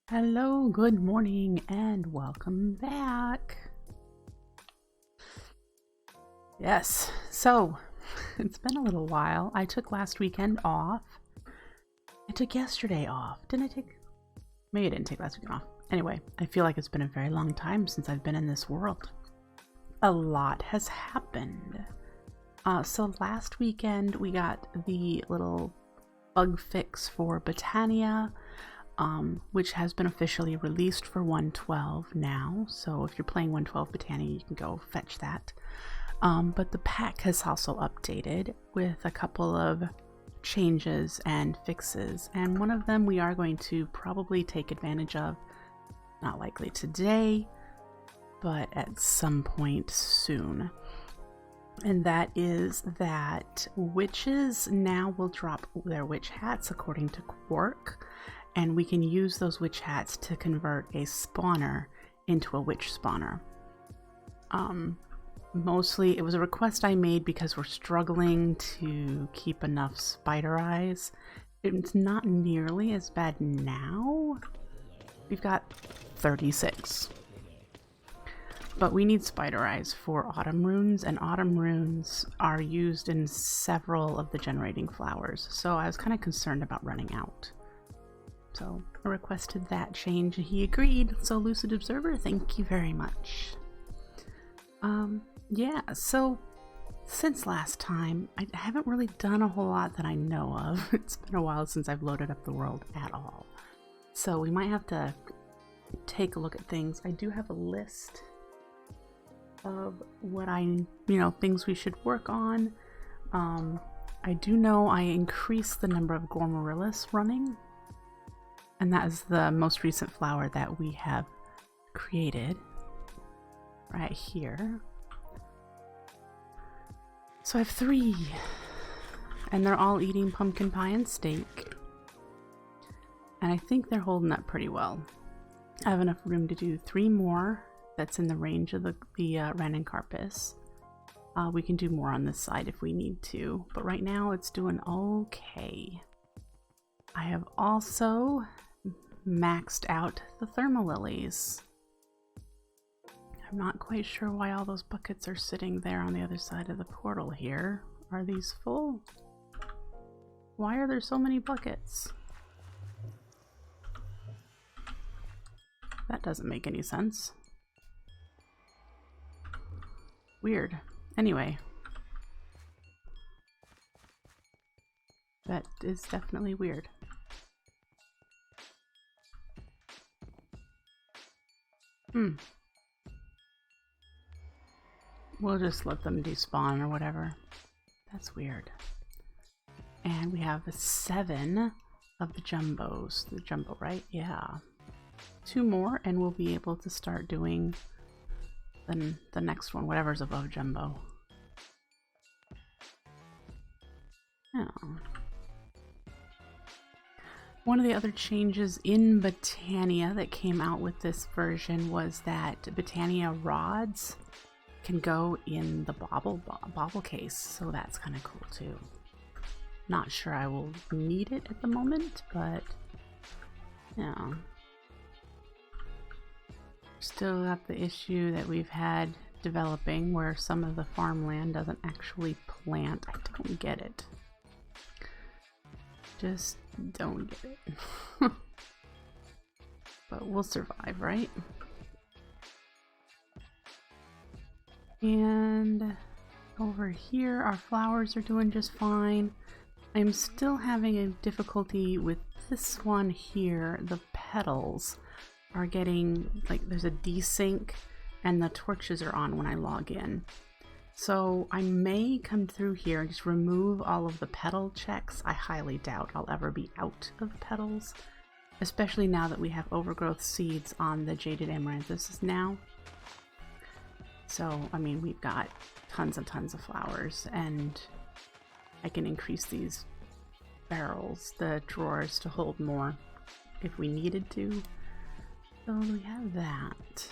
Hello, good morning, and welcome back. Yes, so it's been a little while. I took last weekend off. I took yesterday off. Didn't I take? Maybe I didn't take last weekend off. Anyway, I feel like it's been a very long time since I've been in this world. A lot has happened. So last weekend we got the little bug fix for Botania. Which has been officially released for 1.12 now. So if you're playing 1.12 Botania, you can go fetch that. But the pack has also updated with a couple of changes and fixes. And one of them we are going to probably take advantage of. Not likely today, but at some point soon. And that is that witches now will drop their witch hats according to Quark. And we can use those witch hats to convert a spawner into a witch spawner. Mostly it was a request I made because we're struggling to keep enough spider eyes. It's not nearly as bad now. We've got 36. But we need spider eyes for autumn runes, and autumn runes are used in several of the generating flowers. So I was kind of concerned about running out. So I requested that change and he agreed. So Lucid Observer, thank you very much. Yeah, so since last time, I haven't really done a whole lot that I know of. It's been a while since I've loaded up the world at all. So we might have to take a look at things. I do have a list of what things we should work on. I do know I increased the number of Gormarillis running. And that is the most recent flower that we have created right here. So I have 3, and they're all eating pumpkin pie and steak. And I think they're holding up pretty well. I have enough room to do 3 more. That's in the range of the Ranuncarpus. We can do more on this side if we need to, but right now it's doing okay. I have also maxed out the thermal lilies. I'm not quite sure why all those buckets are sitting there on the other side of the portal here. Are these full? Why are there so many buckets? That doesn't make any sense. Weird. Anyway. That is definitely weird. We'll just let them despawn or whatever. That's weird. And we have 7 of the jumbos. The jumbo, right? Yeah. 2 more and we'll be able to start doing the next one, whatever's above jumbo. Oh. One of the other changes in Botania that came out with this version was that Botania rods can go in the bauble case, so that's kind of cool too. Not sure I will need it at the moment, but yeah. Still got the issue that we've had developing where some of the farmland doesn't actually plant. I don't get it. Just don't get it. But we'll survive, right? And over here, our flowers are doing just fine. I'm still having a difficulty with this one here. The petals are getting, like, there's a desync and the torches are on when I log in. So I may come through here and just remove all of the petal checks. I highly doubt I'll ever be out of petals, especially now that we have overgrowth seeds on the Jaded Amaranthus now. So, I mean, we've got tons and tons of flowers, and I can increase these barrels, the drawers, to hold more if we needed to. So we have that.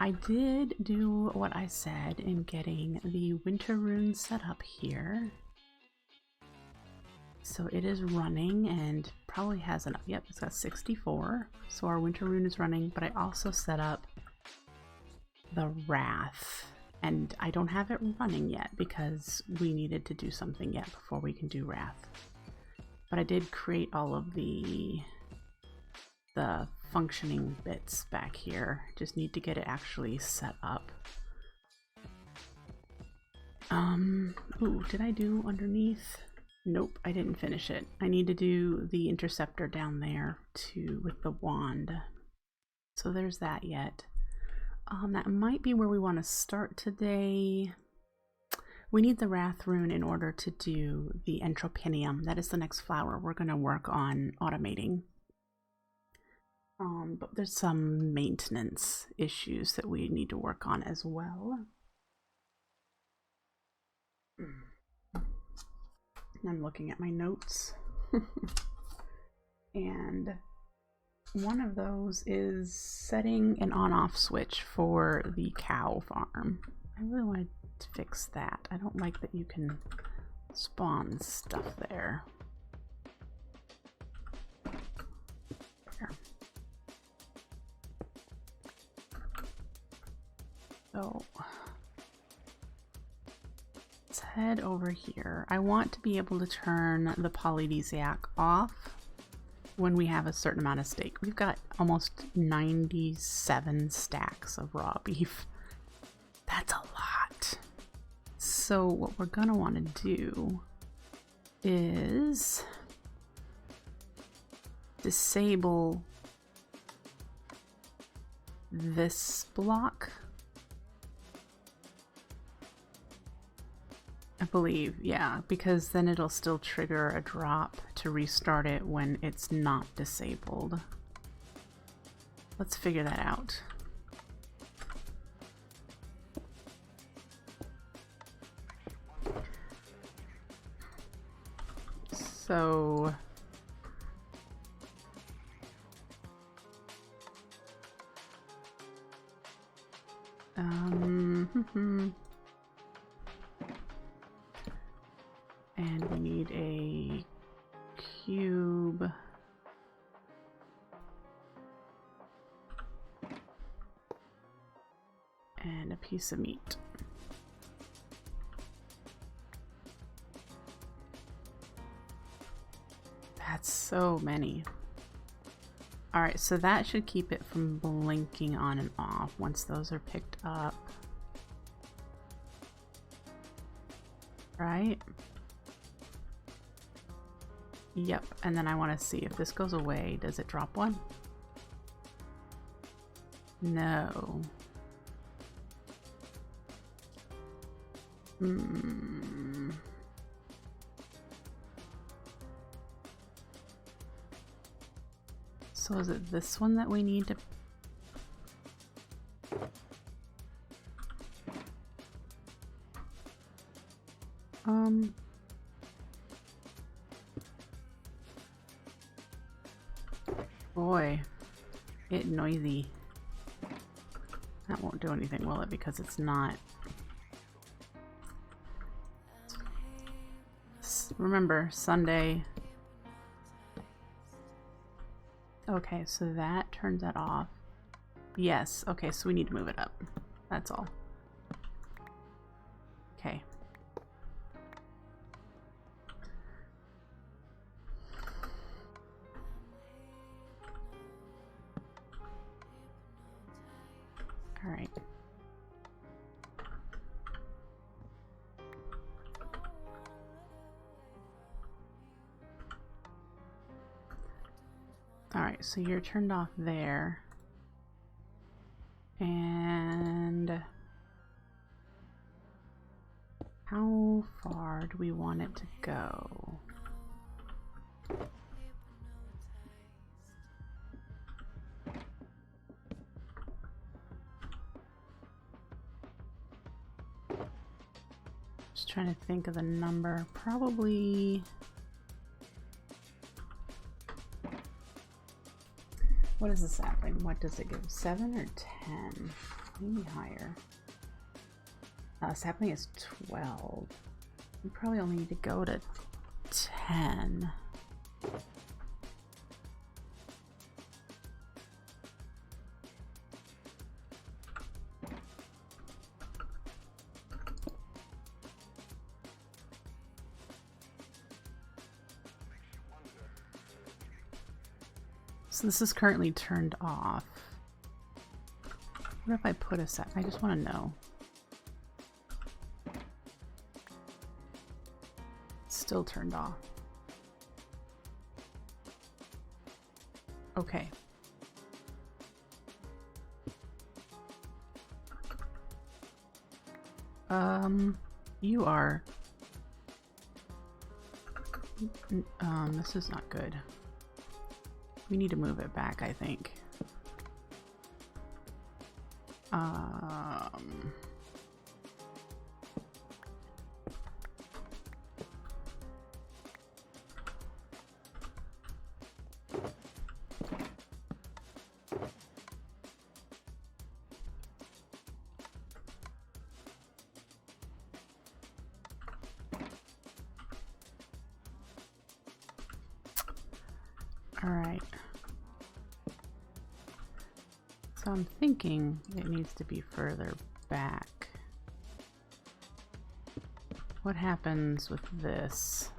I did do what I said in getting the winter runes set up here. so it is running and probably has enough. Yep, it's got 64. So our winter rune is running, but I also set up the Wrath. And I don't have it running yet because we needed to do something yet before we can do Wrath. But I did create all of the functioning bits back here. Just need to get it actually set up. Ooh, did I do underneath? Nope, I didn't finish it. I need to do the interceptor down there too with the wand. So there's that yet. That might be where we want to start today. We need the Wrath rune in order to do the Entropinium. That is the next flower we're going to work on automating. But there's some maintenance issues that we need to work on as well. I'm looking at my notes. And one of those is setting an on-off switch for the cow farm. I really want to fix that. I don't like that you can spawn stuff there. There. So let's head over here. I want to be able to turn the polydesiac off when we have a certain amount of steak. We've got almost 97 stacks of raw beef. That's a lot. So what we're gonna want to do is disable this block. I believe, yeah, because then it'll still trigger a drop to restart it when it's not disabled. Let's figure that out. So and we need a cube. And a piece of meat. That's so many. Alright, so that should keep it from blinking on and off once those are picked up. Right? Yep, and then I want to see if this goes away, does it drop one? No. So is it this one that we need to... Boy, it's noisy. That won't do anything, will it? Because it's not... Remember, Sunday. Okay, so that turns that off. Yes, okay, so we need to move it up. That's all. Okay. All right. Alright, so you're turned off there. And how far do we want it to go? Just trying to think of the number. Probably... What is the sapling? What does it give? 7 or 10? Maybe higher. Sapling is 12. We probably only need to go to 10. So this is currently turned off. What if I put a set? I just want to know. It's still turned off. Okay. You are... this is not good. We need to move it back, I think. All right. So I'm thinking it needs to be further back. What happens with this?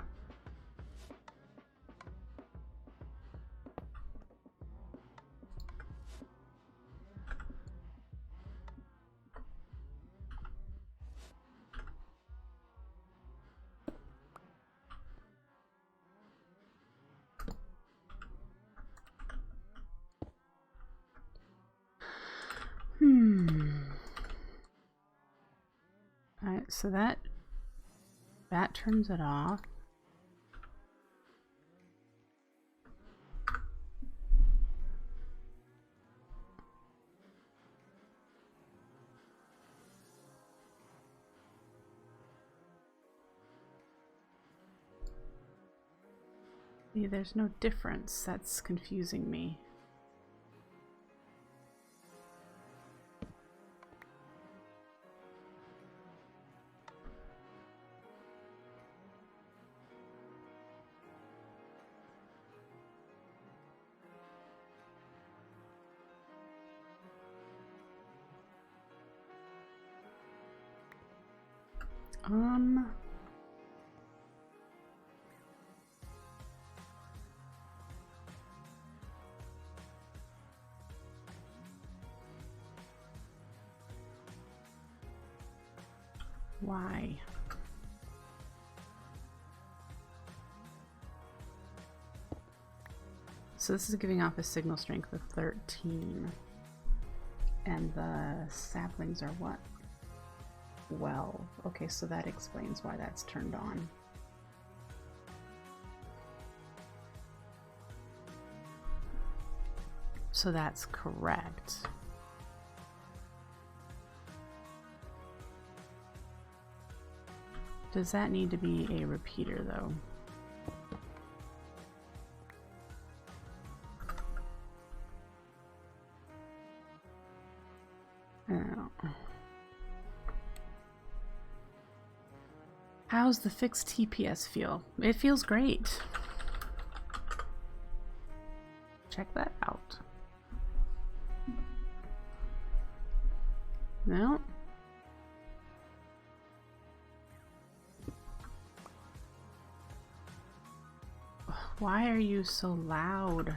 Alright, so that turns it off. See, there's no difference. That's confusing me. Why? So this is giving off a signal strength of 13. And the saplings are what? 12. Okay, so that explains why that's turned on. So that's correct. Does that need to be a repeater though? Oh. How's the fixed TPS feel? It feels great. Check that out. No. Why are you so loud?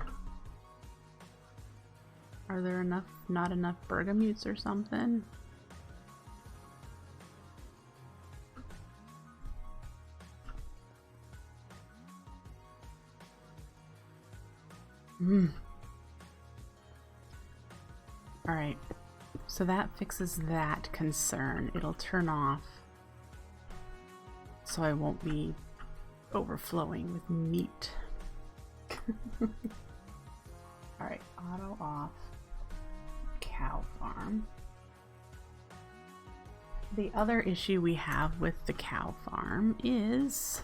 Are there not enough bergamutes or something? All right, so that fixes that concern. It'll turn off so I won't be overflowing with meat. All right, auto off cow farm. The other issue we have with the cow farm is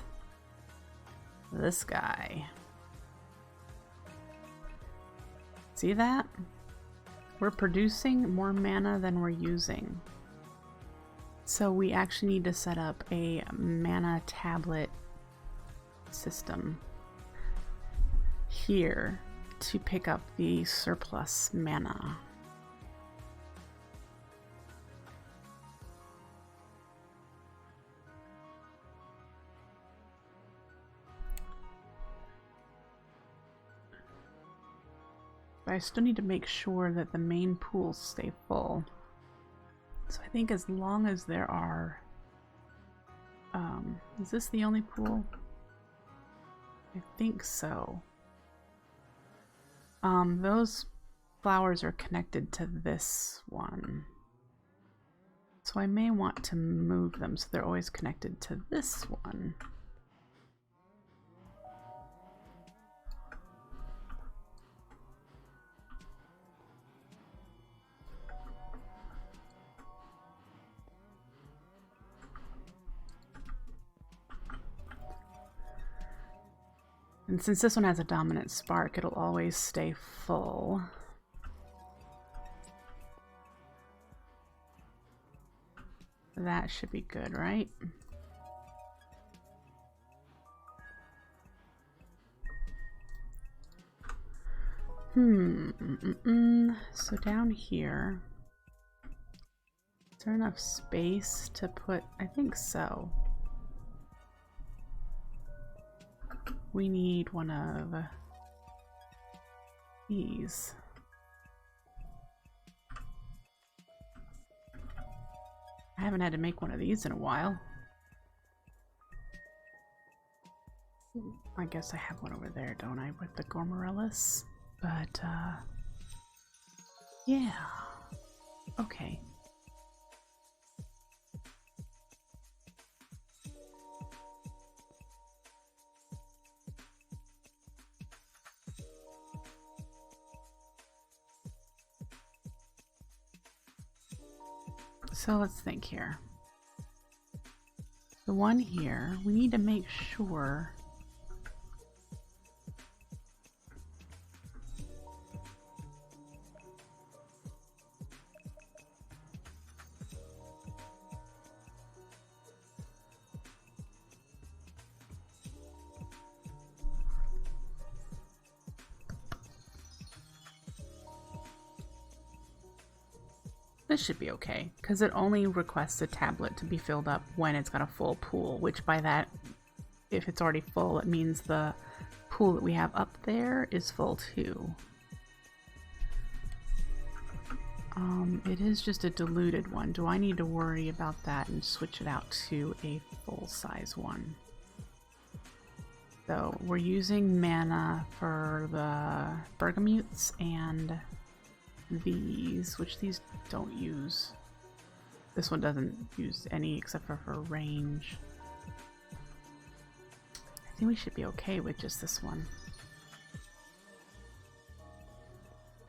this guy. See that? We're producing more mana than we're using. So we actually need to set up a mana tablet system here to pick up the surplus mana. But I still need to make sure that the main pools stay full. So I think as long as there are... is this the only pool? I think so. Those flowers are connected to this one. So I may want to move them so they're always connected to this one. And since this one has a dominant spark, it'll always stay full. That should be good, right? So down here, is there enough space to put? I think so. We need one of these. I haven't had to make one of these in a while. I guess I have one over there, don't I, with the Gormarellis? But, yeah. Okay. So let's think here. The one here, we need to make sure this should be okay, because it only requests a tablet to be filled up when it's got a full pool, which by that, if it's already full, it means the pool that we have up there is full too. It is just a diluted one. Do I need to worry about that and switch it out to a full-size one? So we're using mana for the Bergamutes and these, which these don't use. This one doesn't use any except for range. I think we should be okay with just this one.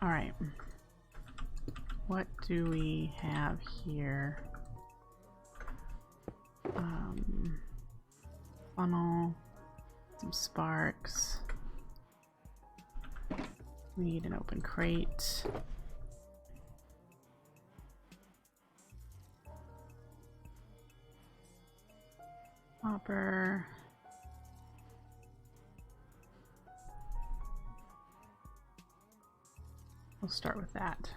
Alright. What do we have here? Funnel, some sparks. We need an open crate. Hopper. We'll start with that.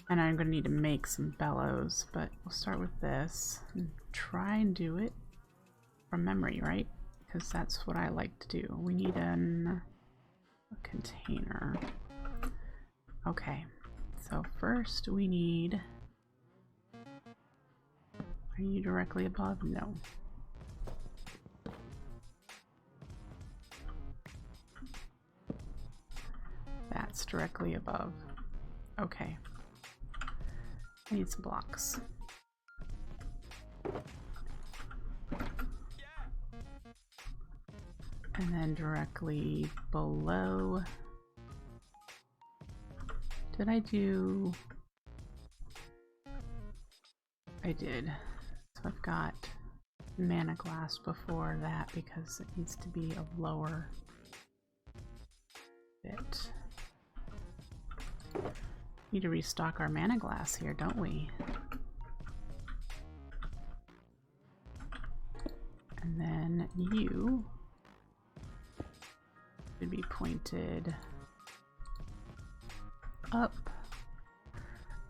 And I'm going to need to make some bellows, but we'll start with this and try and do it from memory, right? Because that's what I like to do. We need a container. Okay, so first we need... Are you directly above? No. That's directly above. Okay. I need some blocks. And then directly below. Did I do... I did. So I've got mana glass before that because it needs to be a lower bit. Need to restock our mana glass here, don't we? And then you should be pointed up.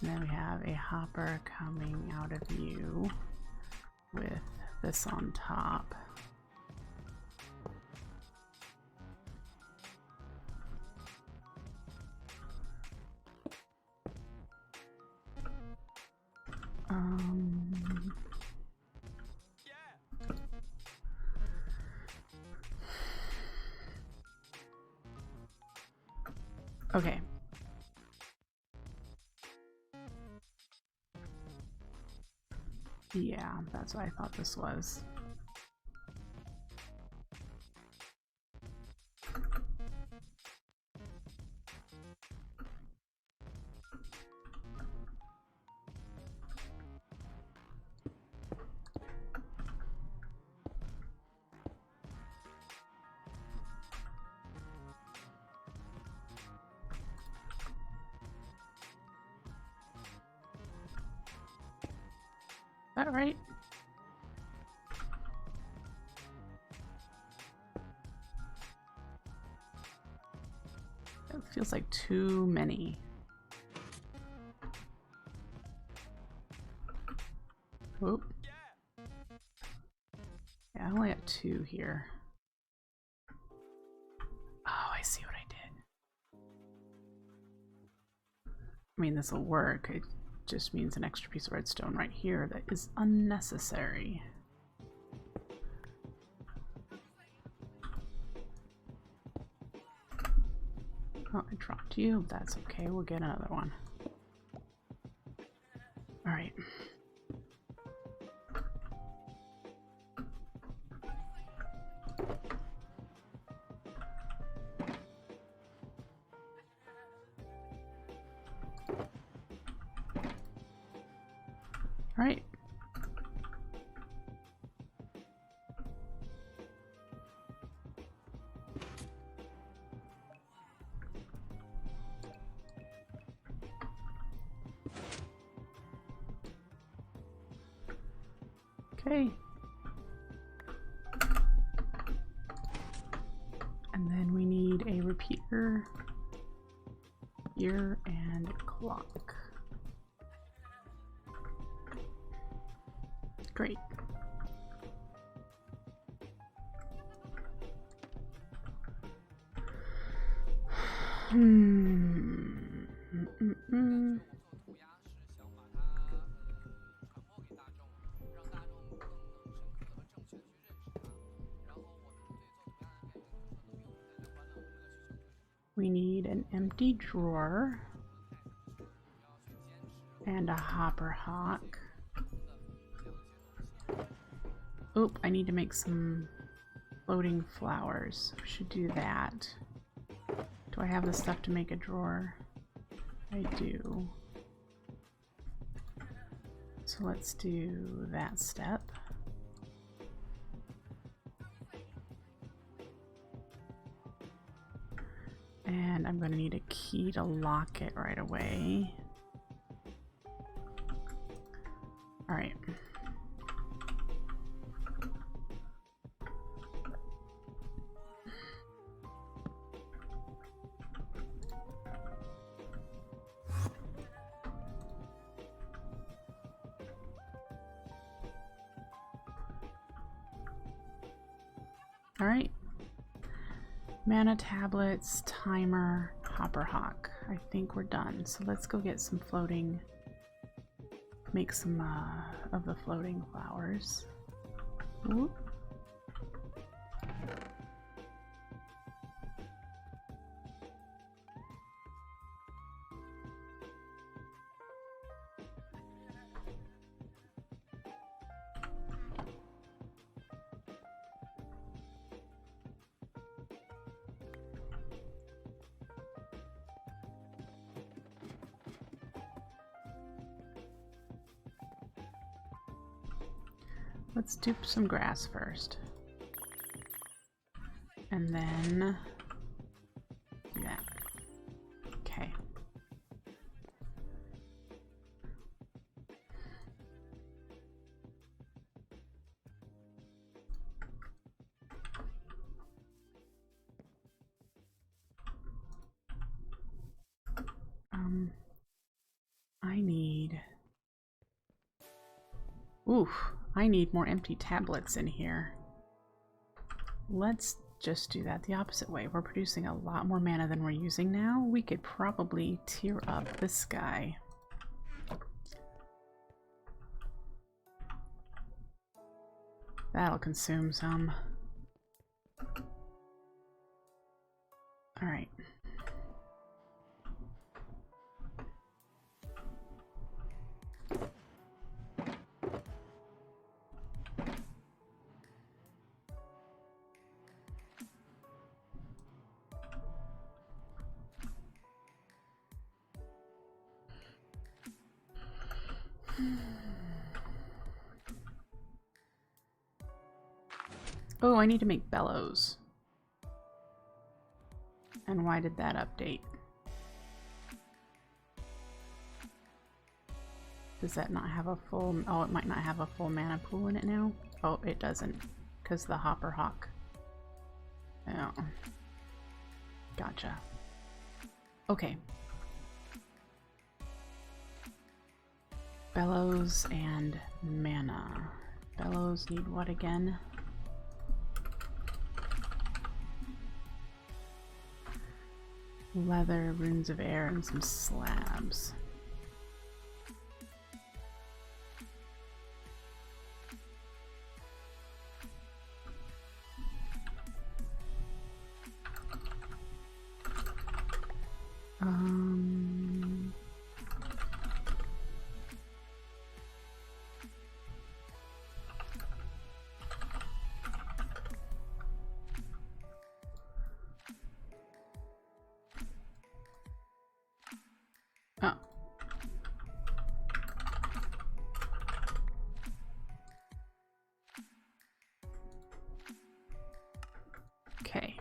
And then we have a hopper coming out of you with this on top. Okay. Yeah, that's what I thought this was. Is that right? It feels like too many. Oop. Yeah, I only got 2 here. Oh, I see what I did. I mean, this will work. It just means an extra piece of redstone right here that is unnecessary. Oh, I dropped you. That's okay. We'll get another one. All right. All right. Okay. And then we need a repeater here and a clock. Great. We need an empty drawer and a hopper hock. Oop, I need to make some floating flowers. We should do that. Do I have the stuff to make a drawer? I do. So let's do that step. And I'm going to need a key to lock it right away. All right. All right. Mana tablets, timer, hopper hock. I think we're done. So let's go get some floating, make some of the floating flowers. Ooh. Let's do some grass first. And then do that. Okay. Oof, I need more empty tablets in here. Let's just do that the opposite way. We're producing a lot more mana than we're using now. We could probably tier up this guy. That'll consume some. All right. Oh, I need to make bellows. And why did that update? Does that not have a full... Oh, it might not have a full mana pool in it now? Oh, it doesn't. Because the Hopper Hawk. Oh. Gotcha. Okay. Bellows and mana. Bellows need what again? Leather, runes of air, and some slabs. Oh. Okay.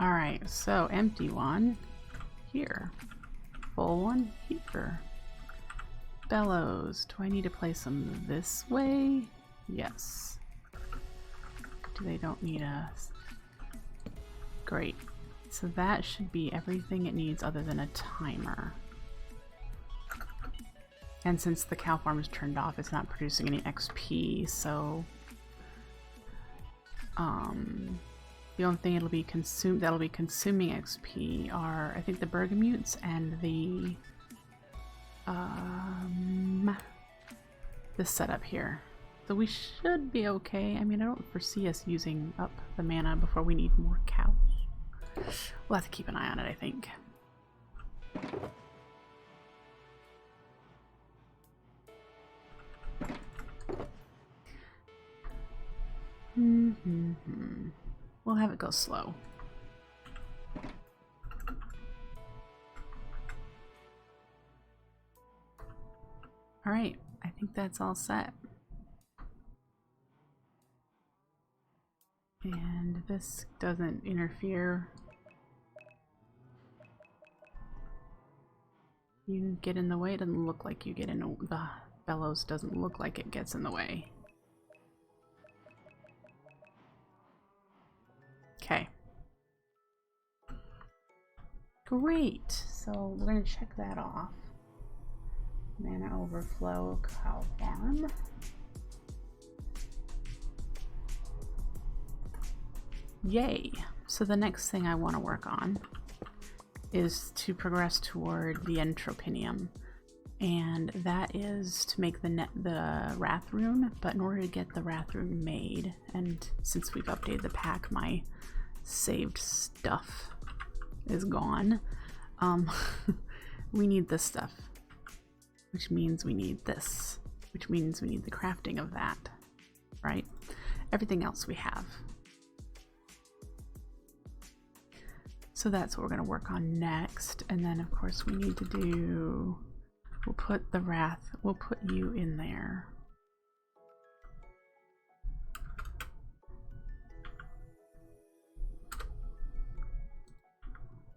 Alright, so empty one here. Full one here. Bellows. Do I need to place them this way? Yes. Do they don't need us? Great. So that should be everything it needs other than a timer. And since the cow farm is turned off, it's not producing any XP, so the only thing that'll be consuming XP are, I think, the bergamutes and the this setup here. So we should be okay. I mean, I don't foresee us using up the mana before we need more cows. We'll have to keep an eye on it, I think. We'll have it go slow. Alright, I think that's all set. And this doesn't interfere. You get in the way, it doesn't look like you get in the bellows doesn't look like it gets in the way. Okay. Great. So we're going to check that off. Mana overflow, cow farm. Yay. So the next thing I want to work on is to progress toward the entropinium. And that is to make the wrath rune, but in order to get the wrath rune made, and since we've updated the pack, my saved stuff is gone. We need this stuff, which means we need this, which means we need the crafting of that, right? Everything else we have. So that's what we're going to work on next, and then of course we need to do, we'll put the wrath, we'll put you in there.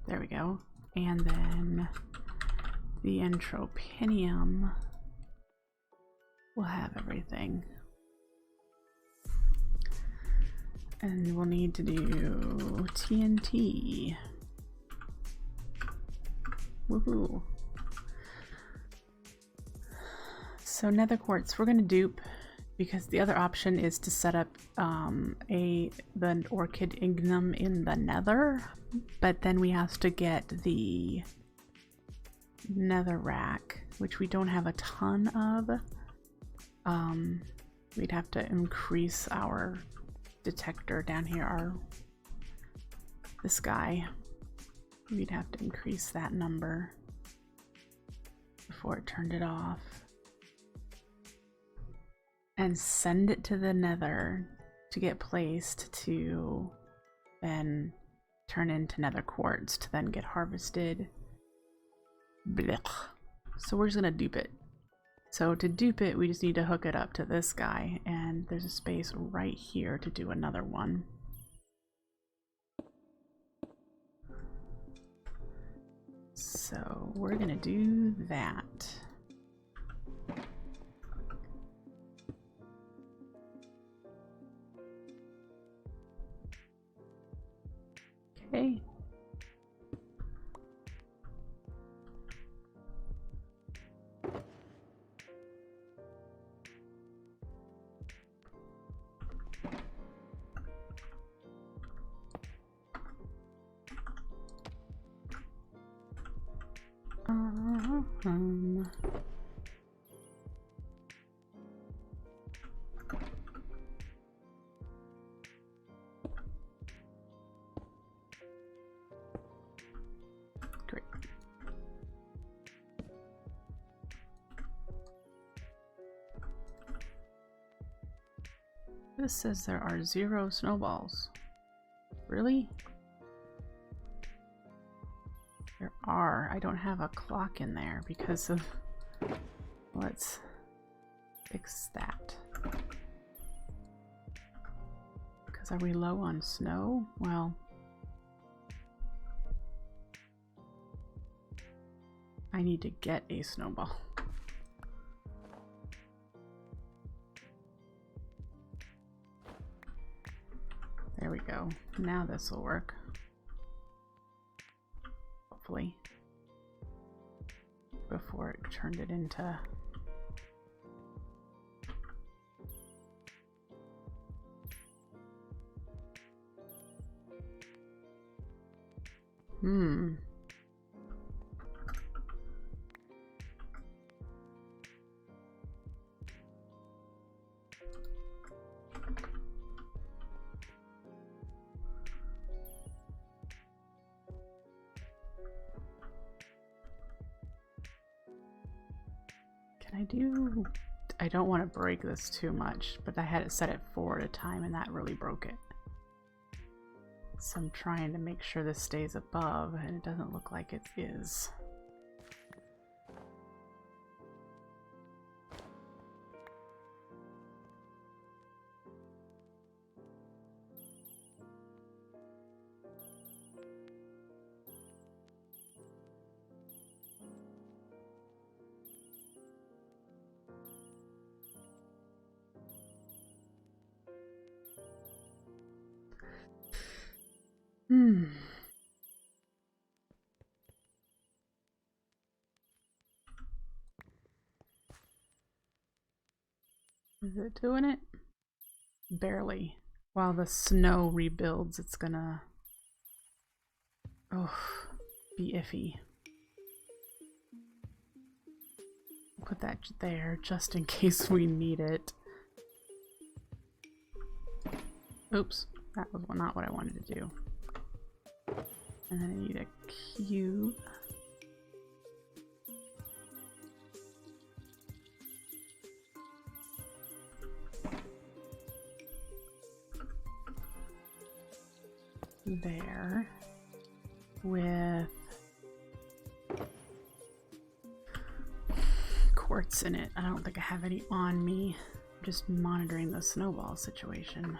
There we go. And then the entropinium will have everything. And we'll need to do TNT. Woohoo. So nether quartz, we're going to dupe because the other option is to set up the orchid ignum in the nether, but then we have to get the nether rack, which we don't have a ton of. We'd have to increase our detector down here, this guy. We'd have to increase that number before it turned it off. And send it to the nether to get placed to then turn into nether quartz to then get harvested. Blech. So we're just gonna dupe it. So to dupe it, we just need to hook it up to this guy, and there's a space right here to do another one. So we're gonna do that. Okay. Great. This says there are 0 snowballs. Really? There are. I don't have a clock in there because of... Let's fix that. Because are we low on snow? Well... I need to get a snowball. There we go. Now this will work. Hopefully. Before it turned it into... I don't want to break this too much, but I had it set at 4 at a time and that really broke it. So I'm trying to make sure this stays above, and it doesn't look like it is. Is it doing it? Barely. While the snow rebuilds, it's gonna be iffy. Put that there just in case we need it. Oops, that was not what I wanted to do. And then I need a cube. There. With quartz in it. I don't think I have any on me. I'm just monitoring the snowball situation.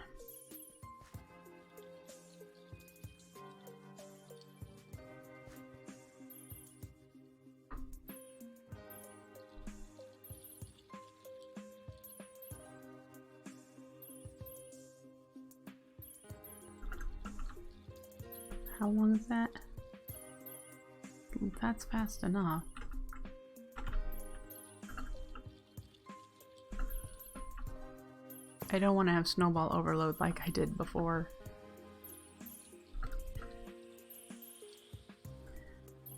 How long is that? That's fast enough. I don't want to have snowball overload like I did before.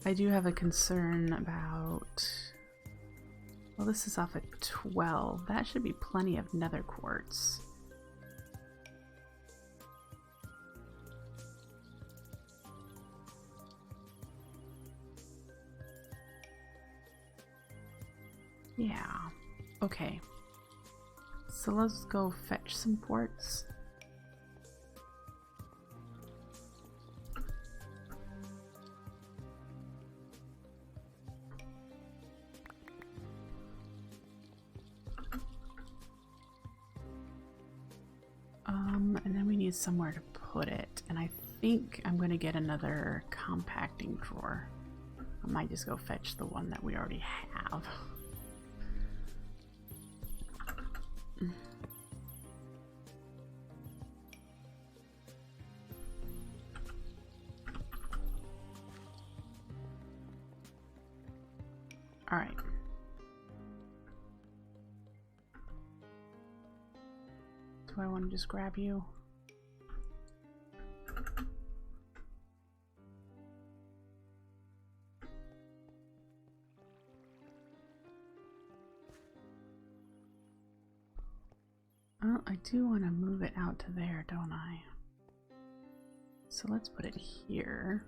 I do have a concern about... Well, this is off at 12. That should be plenty of nether quartz. Yeah. Okay. So let's go fetch some quartz. And then we need somewhere to put it. And I think I'm going to get another compacting drawer. I might just go fetch the one that we already have. All right. Do I want to just grab you? Oh, I do want to move it out to there, don't I? So let's put it here.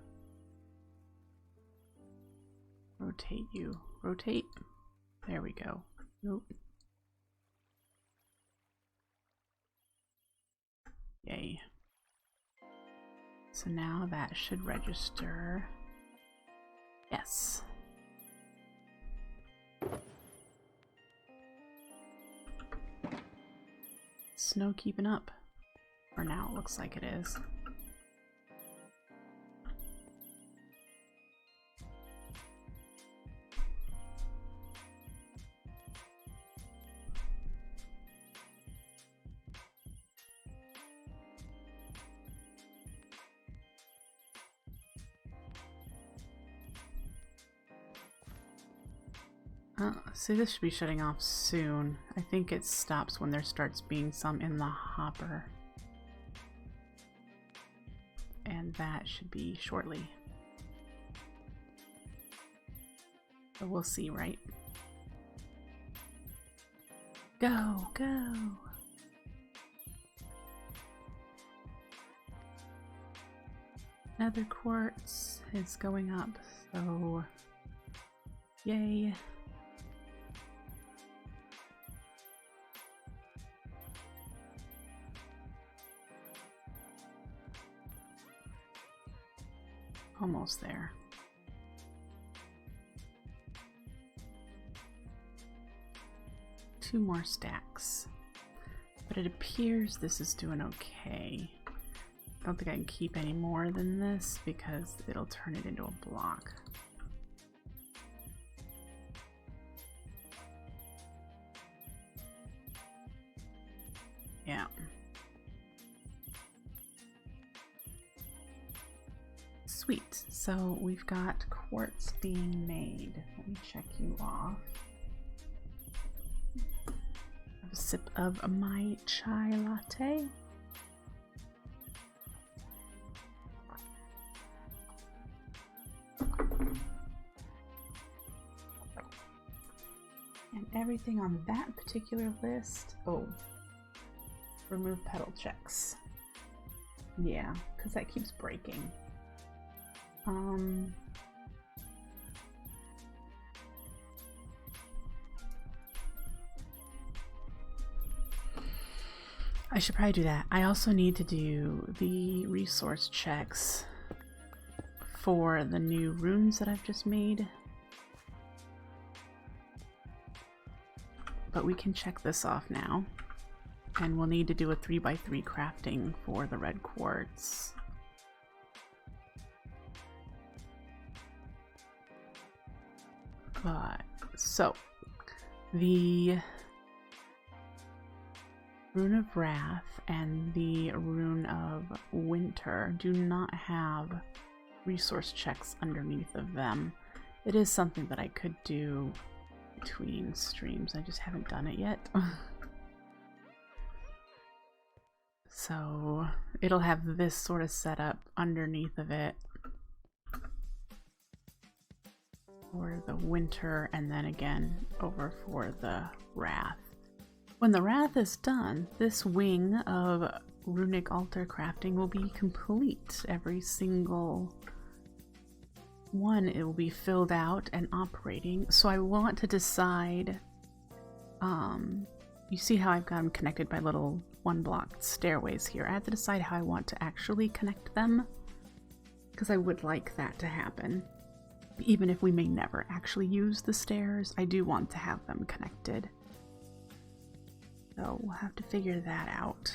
Rotate you. Rotate. There we go. Nope. Yay. So now that should register. Yes. Snow keeping up. For now, it looks like it is. See, this should be shutting off soon. I think it stops when there starts being some in the hopper. And that should be shortly. But we'll see, right? Go, go! Nether quartz is going up, so yay. Almost there. Two more stacks. But it appears this is doing okay. I don't think I can keep any more than this because it'll turn it into a block. Yeah. Sweet. So we've got quartz being made. Let me check you off. Have a sip of my chai latte. And everything on that particular list. Oh, remove petal checks. Yeah, because that keeps breaking. I should probably do that. I also need to do the resource checks for the new runes that I've just made. But we can check this off now. And we'll need to do a 3x3 crafting for the red quartz. So the Rune of Wrath and the Rune of Winter do not have resource checks underneath of them. It is something that I could do between streams. I just haven't done it yet. So it'll have this sort of setup underneath of it for the Winter, and then again over for the Wrath. When the Wrath is done, this wing of runic altar crafting will be complete. Every single one, it will be filled out and operating. So I want to decide, you see how I've got them connected by little one block stairways here. I have to decide how I want to actually connect them, because I would like that to happen. Even if we may never actually use the stairs, I do want to have them connected. So we'll have to figure that out.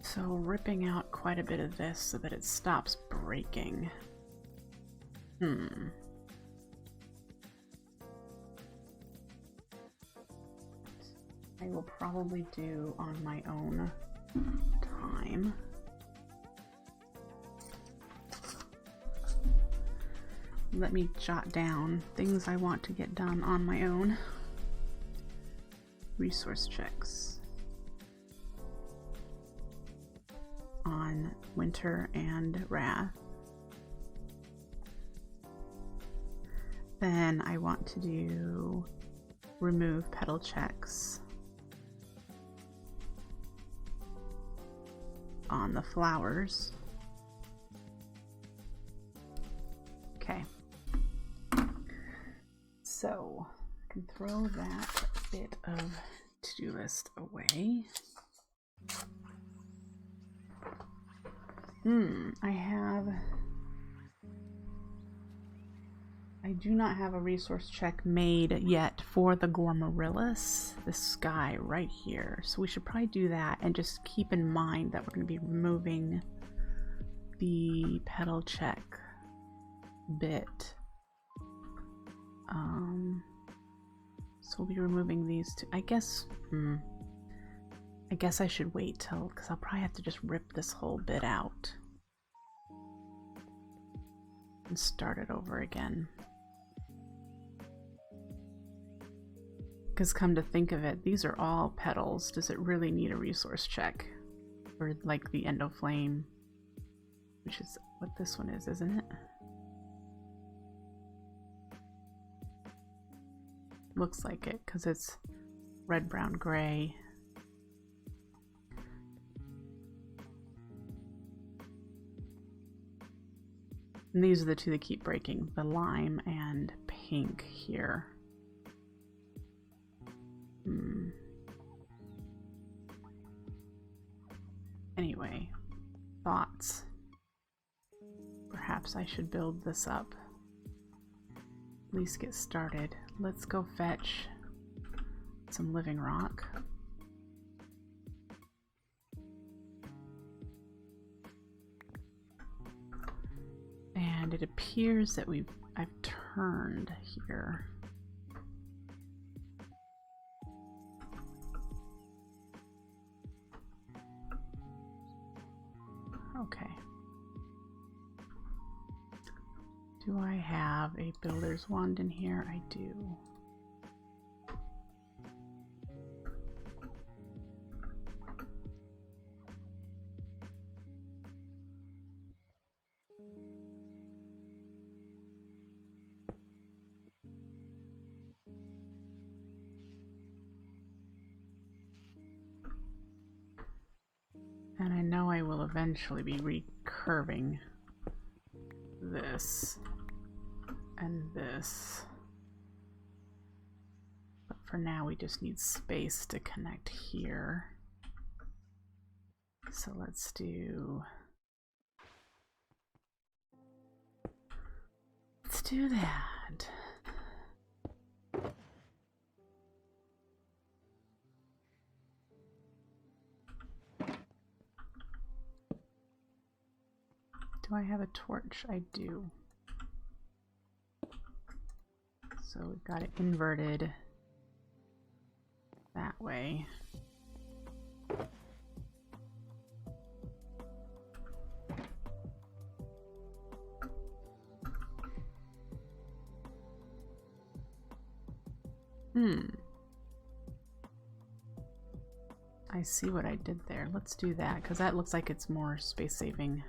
So ripping out quite a bit of this so that it stops breaking. I will probably do on my own time. Let me jot down things I want to get done on my own. Resource checks on Winter and Wrath. Then I want to do remove petal checks on the flowers. Okay. So I can throw that bit of to-do list away. I do not have a resource check made yet for the Gormarillus, this guy right here. So we should probably do that, and just keep in mind that we're going to be removing the petal check bit. So we'll be removing these two. I guess I should wait till, because I'll probably have to just rip this whole bit out and start it over again. Because come to think of it, these are all petals. Does it really need a resource check? Or like the Endoflame, which is what this one is, isn't it? Looks like it, because it's red, brown, gray. And these are the two that keep breaking, the lime and pink here. Anyway, thoughts. Perhaps I should build this up. At least get started. Let's go fetch some living rock. And it appears that I've turned here. Okay. Do I have a builder's wand in here? I do. And I know I will eventually be recurving this and this. But for now we just need space to connect here. So let's do that. Do I have a torch? I do. So we've got it inverted that way. I see what I did there. Let's do that, because that looks like it's more space saving.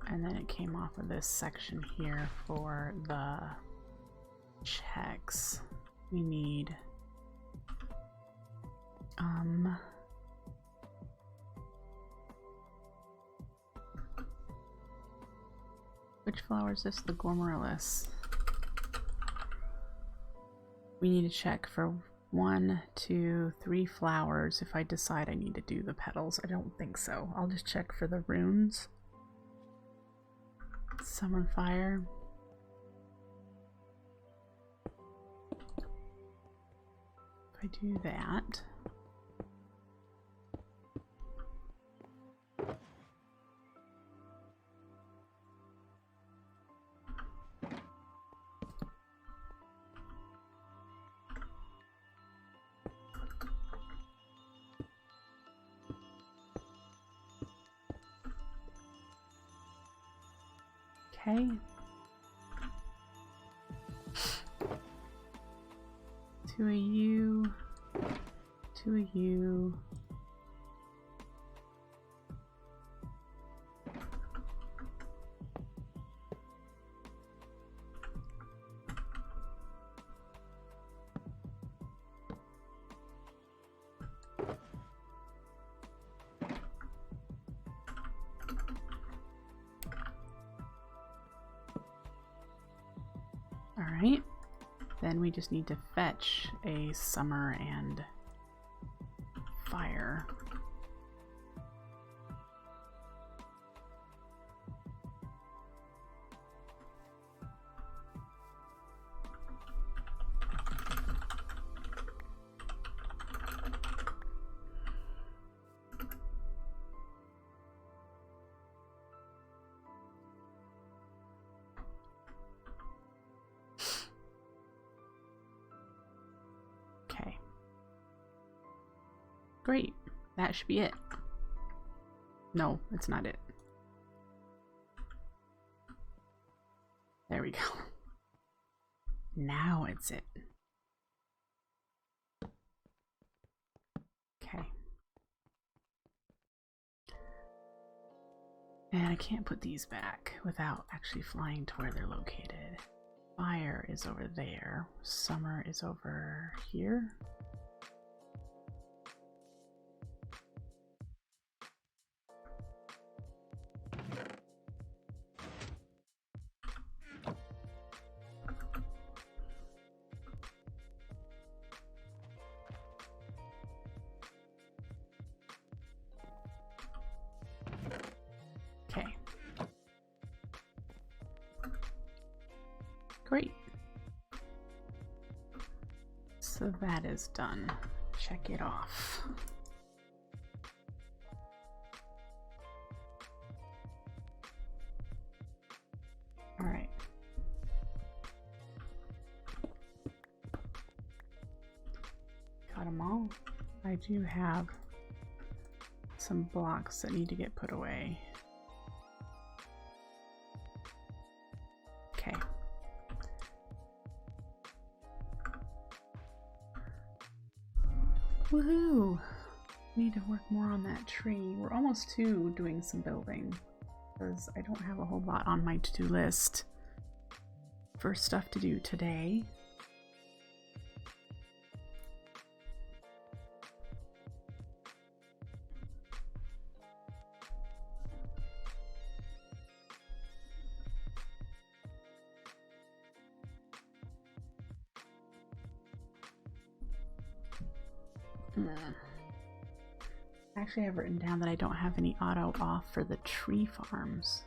And then it came off of this section here for the checks. We need which flower is this? The Glomerulus. We need to check for 1, 2, 3 flowers if I decide I need to do the petals. I don't think so. I'll just check for the runes. Summer Fire. If I do that, okay. 2 of you, 2 of you. All right. Then we just need to fetch a summer and fire. Great, that should be it. No, it's not it. There we go. Now it's it. Okay. And I can't put these back without actually flying to where they're located. Fire is over there. Summer is over here. Great. So that is done. Check it off. All right. Got them all. I do have some blocks that need to get put away. Okay. Woohoo! Need to work more on that tree. We're almost to doing some building because I don't have a whole lot on my to-do list for stuff to do today. Actually, I've written down that I don't have any auto off for the tree farms.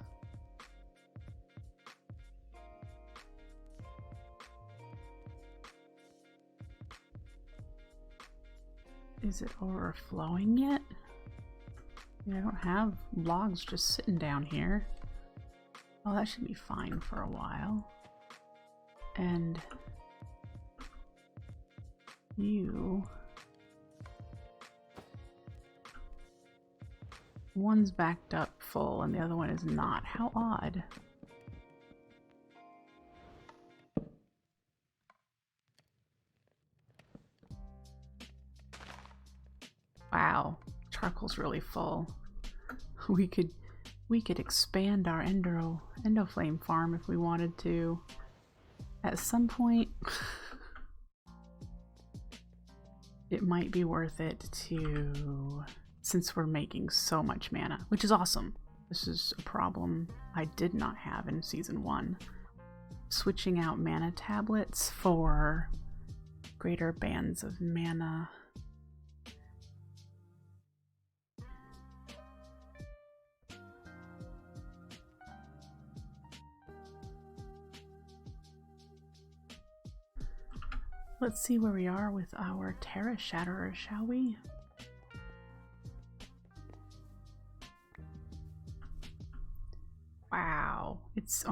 Is it overflowing yet? I don't have logs just sitting down here. Oh, that should be fine for a while. And you... One's backed up full and the other one is not. How odd. Wow, charcoal's really full. We could expand our endoflame farm if we wanted to. At some point, it might be worth it to, since we're making so much mana, which is awesome. This is a problem I did not have in Season 1. Switching out mana tablets for greater bands of mana. Let's see where we are with our Terra Shatterer, shall we? Wow, it's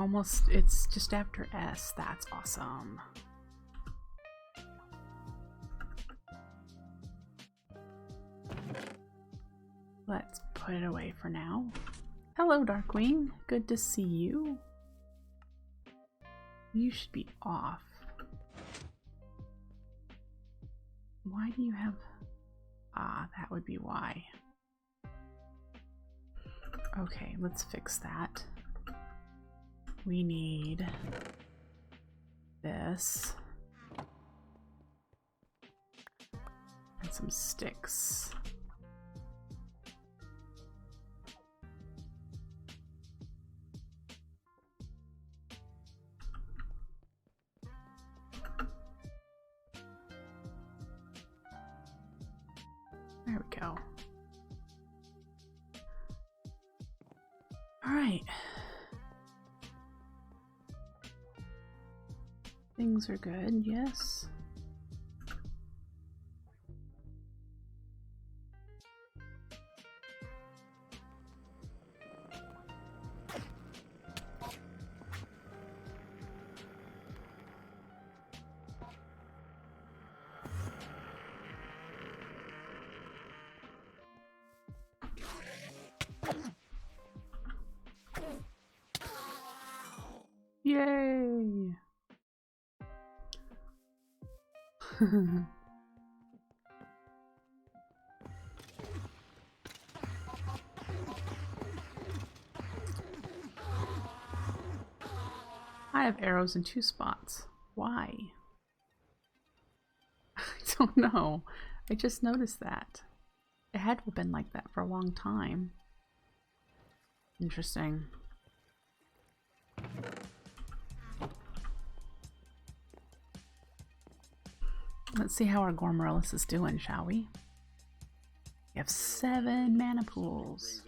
just after S. That's awesome. Let's put it away for now. Hello, Darkwing. Good to see you. You should be off. Why do you have... Ah, that would be why. Okay, let's fix that. We need this. And some sticks. There we go. All right. Things are good, yes. Yay! I have arrows in 2 spots. Why? I don't know. I just noticed that. It had to have been like that for a long time. Interesting. Let's see how our Gormorillus is doing, shall we? We have 7 mana pools.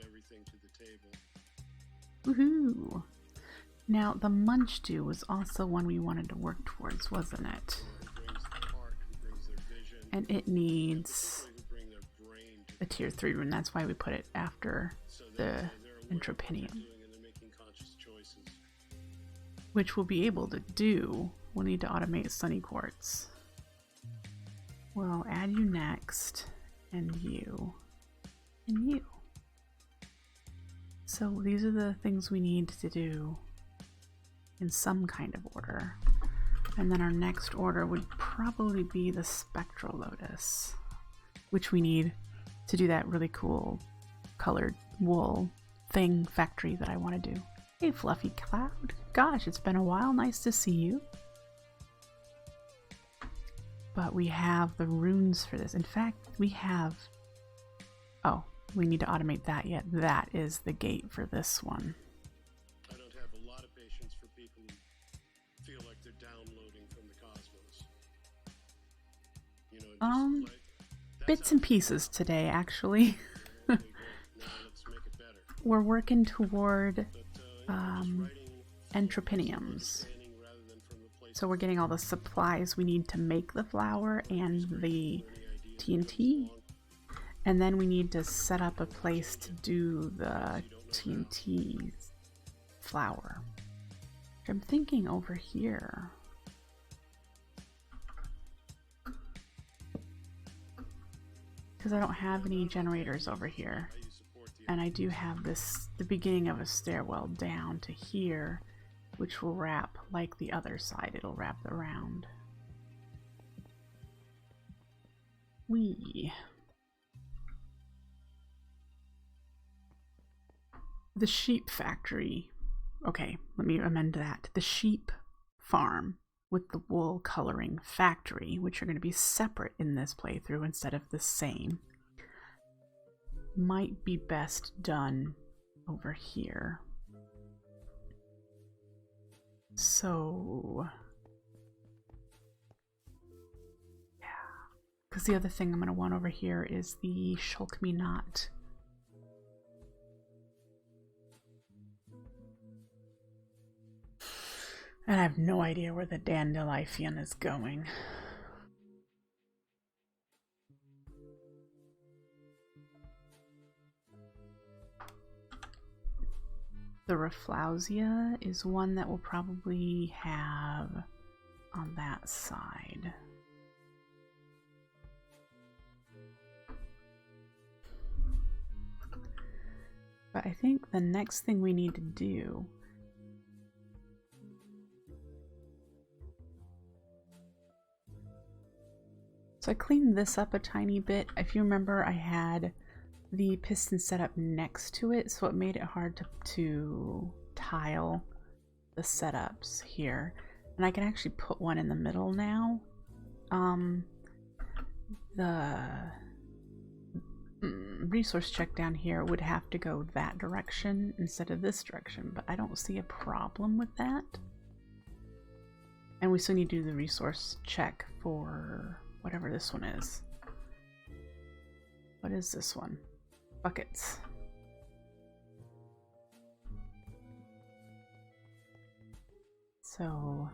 Woohoo! Now, the Munch Dew was also one we wanted to work towards, wasn't it? And it needs a tier 3 rune. That's why we put it after the Entropinium. Which we'll be able to do. We'll need to automate Sunny Quartz. We'll add you next, and you, and you. So these are the things we need to do in some kind of order. And then our next order would probably be the Spectral Lotus, which we need to do that really cool colored wool thing factory that I want to do. Hey, Fluffy Cloud. Gosh, it's been a while. Nice to see you. But we have the runes for this. In fact, we have... Oh, we need to automate that yet. That is the gate for this one. I don't have a lot of patience for people who feel like they're downloading from the cosmos. You know, just bits and pieces today, actually. now let's make it better. We're working toward Entropiniums. So we're getting all the supplies we need to make the flower and the TNT. And then we need to set up a place to do the TNT flower. I'm thinking over here. Because I don't have any generators over here. And I do have this, the beginning of a stairwell down to here, which will wrap like the other side. It'll wrap around. The sheep factory. Okay, let me amend that. The sheep farm with the wool coloring factory, which are going to be separate in this playthrough instead of the same, might be best done over here. So, yeah. Because the other thing I'm going to want over here is the Shulk Me Not. And I have no idea where the Dandelion is going. The Rafflesia is one that we'll probably have on that side. But I think the next thing we need to do so I cleaned this up a tiny bit. If you remember, I had the piston set up next to it, so it made it hard to tile the setups here. And I can actually put one in the middle now. The resource check down here would have to go that direction instead of this direction, but I don't see a problem with that. And we still need to do the resource check for whatever this one is. What is this one? Buckets. So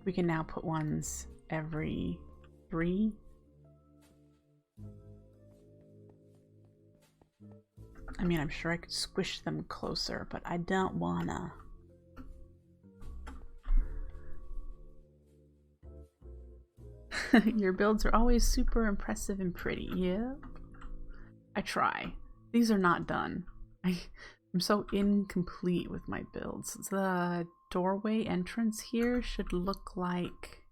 we can now put ones every 3. I mean, I'm sure I could squish them closer, but I don't wanna. Your builds are always super impressive and pretty. Yep. I try. These are not done. I'm so incomplete with my builds. The doorway entrance here should look like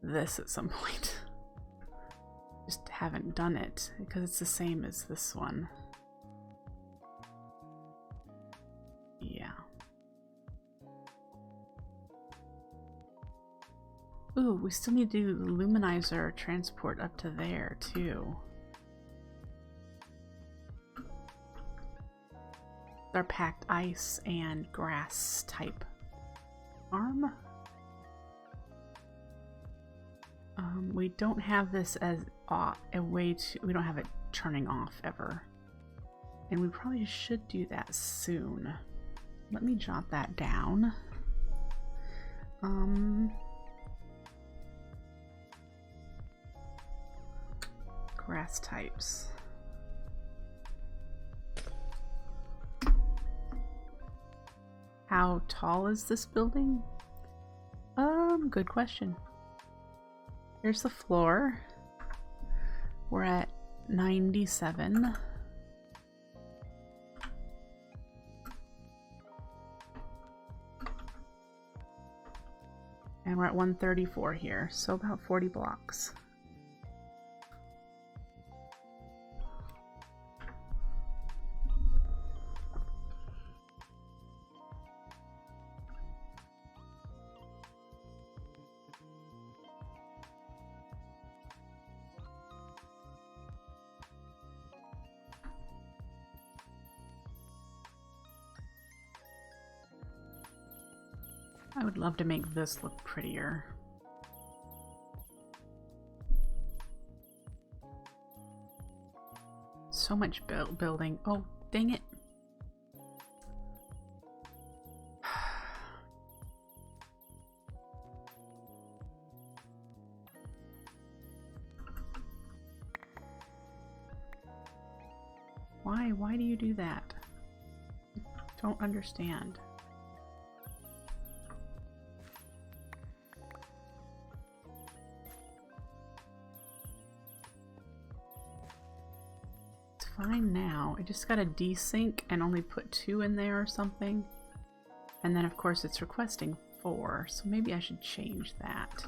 this at some point. Just haven't done it because it's the same as this one. Yeah. Ooh, we still need to do the luminizer transport up to there too. Our packed ice and grass type farm. We don't have this as a way to, we don't have it turning off ever. And we probably should do that soon. Let me jot that down. Grass types. How tall is this building? Good question. Here's the floor. We're at 97. And we're at 134 here, so about 40 blocks. I would love to make this look prettier. So much building. Oh, dang it. Why? Why do you do that? Don't understand. It's fine now. I just gotta desync and only put 2 in there or something. And then of course it's requesting 4, so maybe I should change that.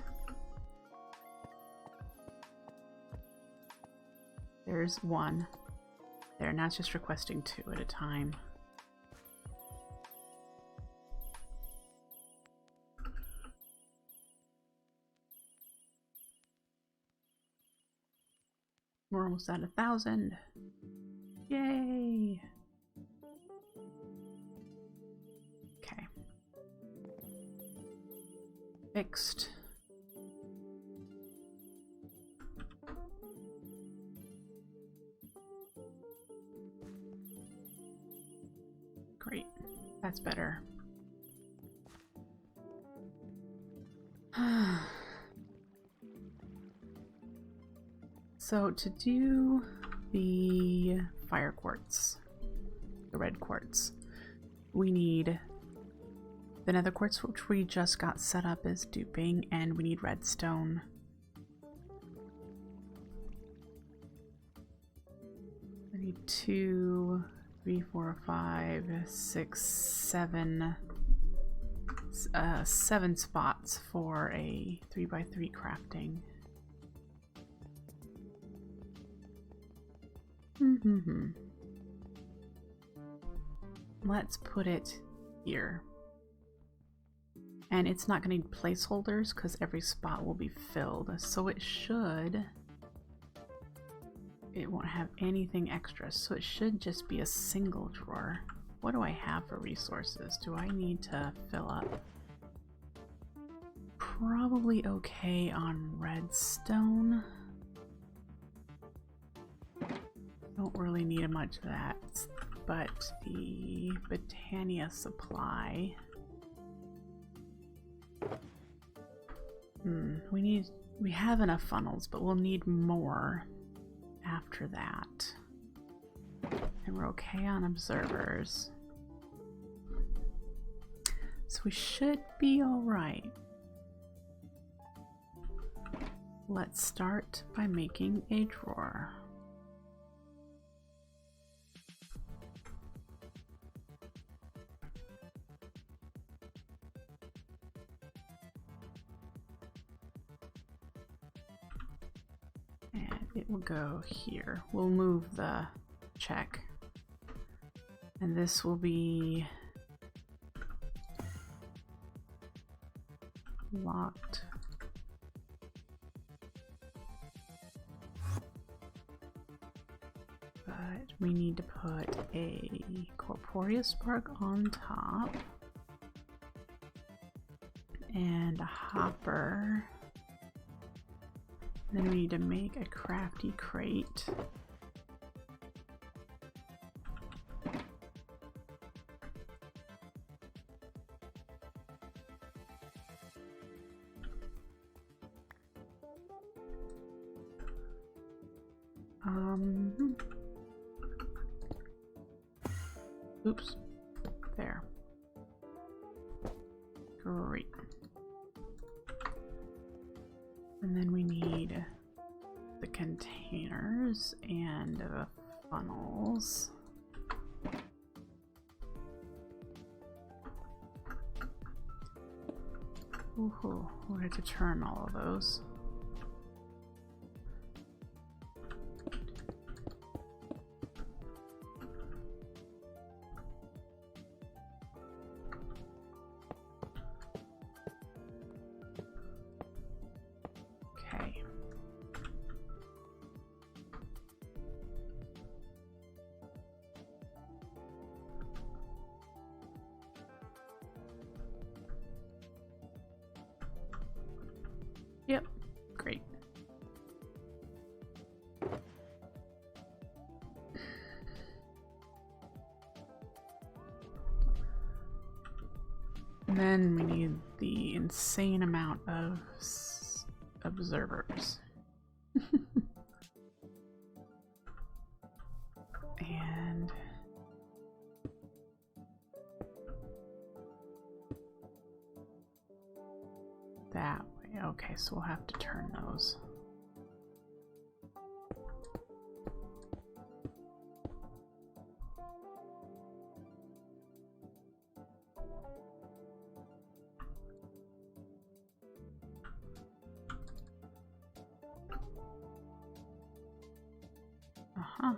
There's 1. There, now it's just requesting 2 at a time. We're almost at 1,000. Yay! Okay. Fixed. Great. That's better. So to do the fire quartz, the red quartz, we need the nether quartz, which we just got set up as duping, and we need redstone. I need 2, 3, 4, 5, 6, 7, 7 spots for a 3x3 crafting. Let's put it here. And it's not going to need placeholders because every spot will be filled. So it should... It won't have anything extra. So it should just be a single drawer. What do I have for resources? Do I need to fill up? Probably okay on redstone. Don't really need much of that, but the Botania supply. We have enough funnels, but we'll need more after that. And we're okay on observers. So we should be all right. Let's start by making a drawer. It will go here. We'll move the check. And this will be locked. But we need to put a corporeal spark on top. And a hopper. Then we need to make a crafty crate. Oops. There. Great. And then we need the containers and the funnels. Ooh, we'll have to turn all of those. Yep, great. And then we need the insane amount of observers. And that way. Okay, so we'll have to turn those. Uh-huh.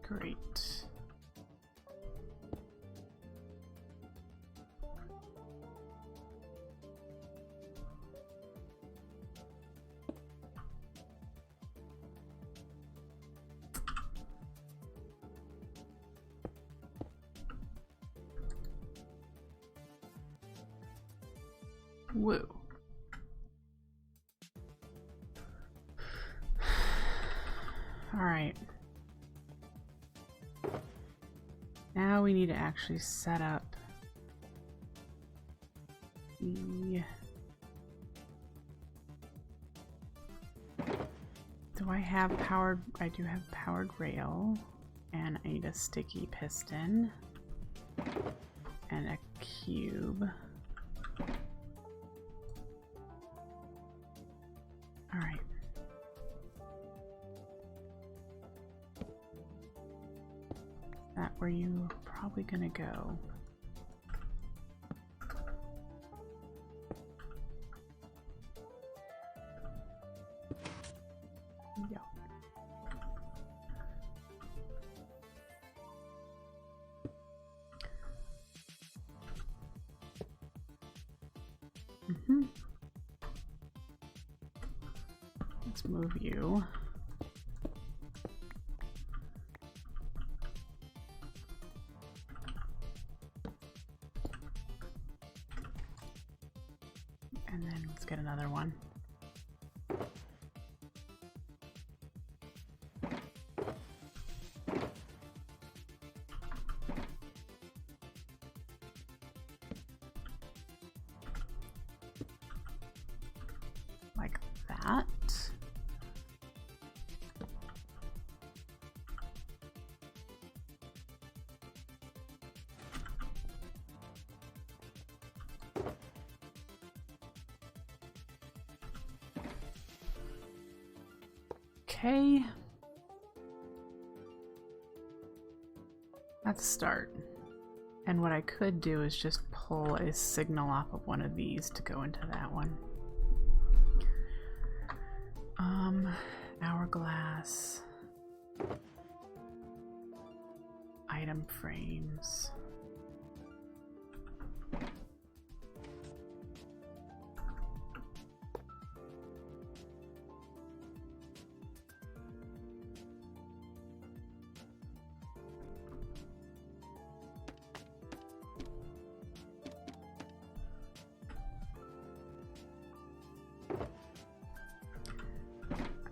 Great. Woo. All right. Now we need to actually set up the... Do I have powered... I do have powered rail, and I need a sticky piston and a cube. All right. That where you're probably gonna go. Yeah. Let's move you. And then let's get another one. Like that. Okay. Let's start. And what I could do is just pull a signal off of one of these to go into that one. Hourglass. Item frames.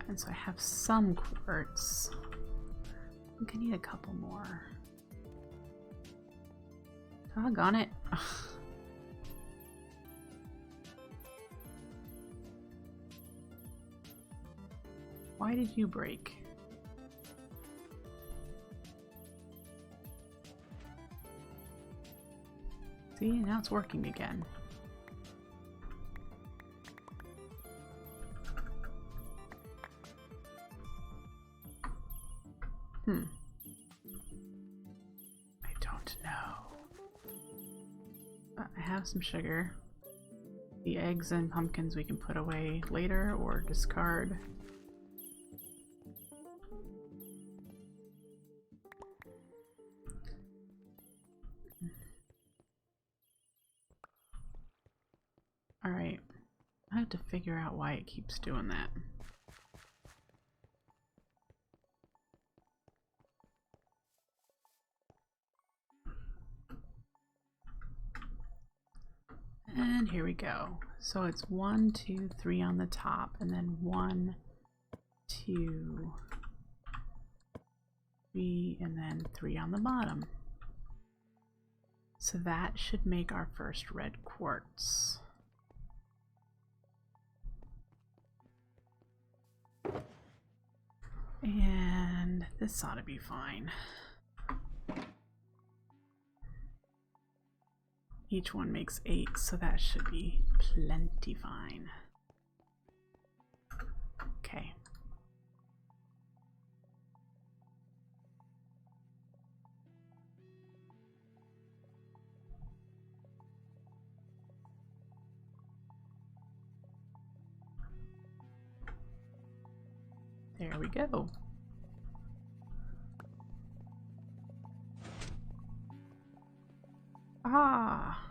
And so I have some quartz. I think I need a couple more. Doggone it. Ugh. Why did you break? See, now it's working again. I don't know. I have some sugar. The eggs and pumpkins we can put away later or discard. Alright. I have to figure out why it keeps doing that. And here we go. So it's 1, 2, 3 on the top, and then 1, 2, 3, and then 3 on the bottom. So that should make our first red quartz. And this ought to be fine. Each one makes 8, so that should be plenty fine. Okay. There we go. Ah.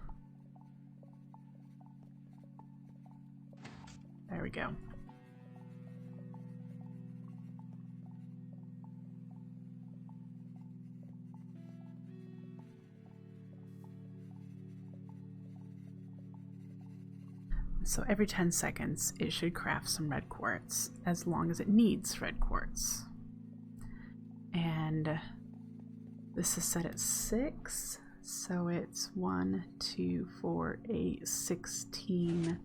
There we go. So every 10 seconds it should craft some red quartz, as long as it needs red quartz. And this is set at 6, so it's 1, 2, 4, 8, 16,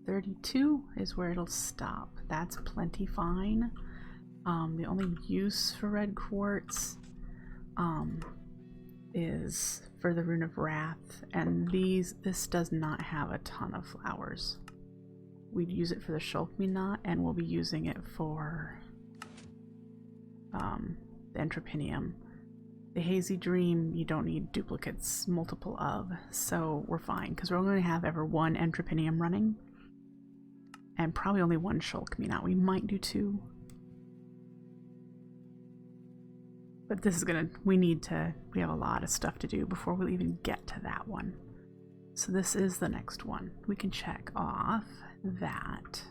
32 is where it'll stop. That's plenty fine. The only use for red quartz is for the Rune of Wrath, and this does not have a ton of flowers. We'd use it for the Shulkmi-Knot, and we'll be using it for the Entropinium. The Hazy Dream, you don't need duplicates, multiple of, so we're fine, because we're only going to have ever 1 Entropinium running, and probably only 1 Shulkmi-Knot. We might do 2. But this is gonna, we have a lot of stuff to do before we'll even get to that one. So this is the next one. We can check off that.